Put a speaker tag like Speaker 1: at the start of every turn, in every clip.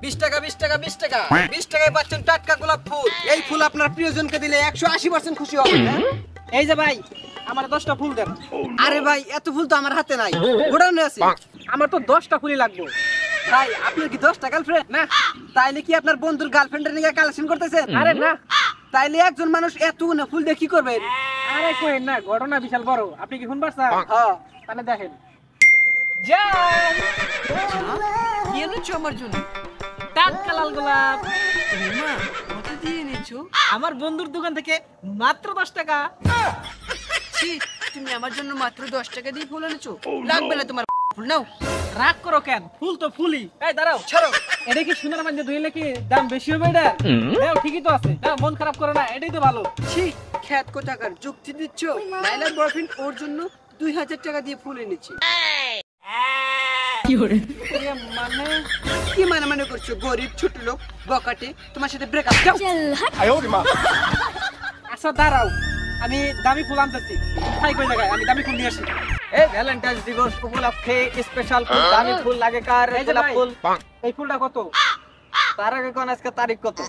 Speaker 1: 20 টাকা 20 টাকা 20 টাকা 20 টাকায় পাচ্ছেন টাটকা গোলাপ ফুল। এই ফুল আপনার প্রিয়জনকে দিলে 180% খুশি হবে।
Speaker 2: এই যে ভাই আমার 10টা ফুল দেন।
Speaker 1: আরে ভাই এত ফুল তো আমার হাতে নাই, গোডাউনে আছে।
Speaker 2: আমার তো 10টা ফুলই লাগবে।
Speaker 1: ভাই আপনার কি 10টা গার্লফ্রেন্ড?
Speaker 2: না।
Speaker 1: তাইলে কি আপনার বন্ধুর গার্লফ্রেন্ডের নিয়ে কালেকশন করতেছেন?
Speaker 2: আরে না।
Speaker 1: তাইলে একজন মানুষ এতগুলো ফুল দিয়ে কি করবেন?
Speaker 2: আরে কইেন না, ঘটনা বিশাল বড়। আপনি কি শুনবার চান?
Speaker 1: হ্যাঁ
Speaker 2: তাহলে দেখেন। জান
Speaker 1: কি এনেছো আমার জন্য?
Speaker 2: টাটকা লাল গোলাপ।
Speaker 1: মা কত দিয়ে এনেছো?
Speaker 2: আমার বন্ধুর দোকান থেকে মাত্র 10 টাকা।
Speaker 1: ছি, তুমি আমার জন্য মাত্র 10 টাকা দিয়ে ফুল এনেছো? লাগবে না তোমার ফুল, নাও।
Speaker 2: রাগ করো কেন? ফুল তো ফুলই। এই দাঁড়াও,
Speaker 1: ছাড়ো।
Speaker 2: এটা কি সোনার মাঝে ধুইলে কি দাম বেশি হবে এটা? দাও, ঠিকই তো আছে। দাও, মন খারাপ করো না, এটাই তো ভালো।
Speaker 1: ছি, খ্যাত কোথাকার যুক্তি দিচ্ছ? লাইলার বয়ফ্রেন্ড ওর জন্য 2000 টাকা দিয়ে ফুল এনেছে।
Speaker 2: মানে
Speaker 1: কি মানে করছো? গরিব ছোট লোক বকাটে, তোমার সাথে ব্রেকআপ। যাও।
Speaker 2: আচ্ছা দাঁড়াও, আমি দামি ফুল আনতেছি। তাই কই জায়গায় আমি দামি ফুল নিয়ে আসি।
Speaker 1: এই ভ্যালেন্টাইন্স দিবস উপলক্ষে স্পেশাল ফুল, দামি ফুল লাগে কার?
Speaker 2: এই যে
Speaker 1: গোলাপ
Speaker 2: ভাই,
Speaker 1: ফুল।
Speaker 2: এই ফুলটা কত?
Speaker 1: তার আগে কোন আজকে তারিখ কত?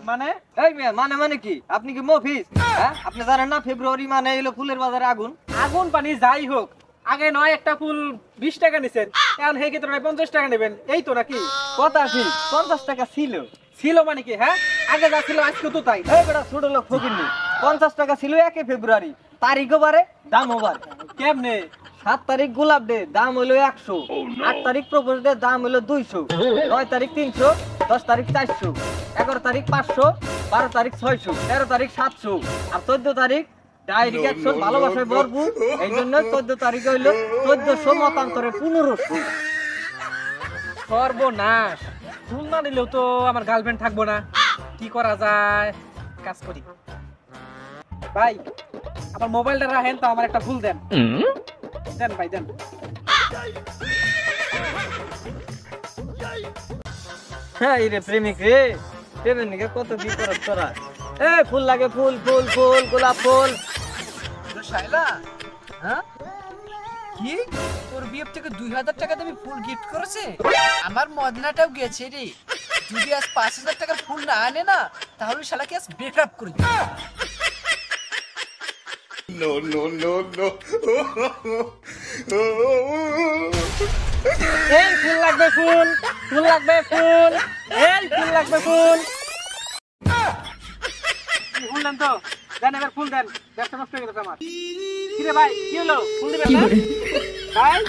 Speaker 2: মানে
Speaker 1: এই মেয়ে, মানে কি? আপনি কি মফিস? হ্যাঁ, আপনি জানেন না ফেব্রুয়ারি মানে হলো ফুলের বাজারে আগুন।
Speaker 2: আগুন পানি যাই হোক, আগে নয় একটা ফুল 20 টাকা নিছেন, এখন হে ক্ষেত্রে 50 টাকা নেবেন, এই তো নাকি?
Speaker 1: কথা ঠিক, 50 টাকা ছিল।
Speaker 2: ছিল মানে কি? হ্যাঁ, আগে যা ছিল আজকে তো তাই।
Speaker 1: এই বেটা ছোট লোক ফকিরনি, 50 টাকা ছিল 1 ফেব্রুয়ারি, তারিখও বারে দামও বারে।
Speaker 2: কেমনে?
Speaker 1: 7 তারিখ গোলাপ ডে, দাম হলো 100। 8 তারিখ প্রপোজ ডে, দাম হলো 200। 9 তারিখ 300, 10 তারিখ 400, 11 তারিখ 500, 12 তারিখ 600, 13 তারিখ 700, আর 14 তারিখ ডাইরেক্ট 100। ভালোবাসায় ভরপুর, এই জন্য 14 তারিখ হইলো 1400, মতান্তরে 1500।
Speaker 2: সর্বনাশ, ফুল না নিলেও তো আমার গার্লফ্রেন্ড থাকবো না। কি করা যায়? কাজ করি। ভাই আমার মোবাইলটা রাখেন তো, আমার একটা ফুল দেন। দেন ভাই, দেন।
Speaker 1: হ্যাঁ রে প্রেমিক রে, প্রেমিক কত কি করছ তোরা? এই ফুল লাগে, ফুল ফুল ফুল, গোলাপ ফুল। শাইলা, হ্যাঁ কি তোর বিয়ের থেকে 2000 টাকা দামি ফুল গিফট করেছে? আমার মদনাটাও গেছে রে। যদি আজ 5000 টাকার ফুল না আনে না, তাহলে শালাকে আজ ব্রেকআপ করে দিই।
Speaker 3: No, no, no, no.
Speaker 2: এই ফুল লাগবে, ফুল ফুল লাগবে, ফুল এই ফুল লাগবে, ফুল ফুল দেন তো, দেন এবার ফুল দেন। ব্যবসা নষ্ট হয়ে গেছে আমার। কিরে ভাই, কি হলো? ফুল দিবেন না ভাই?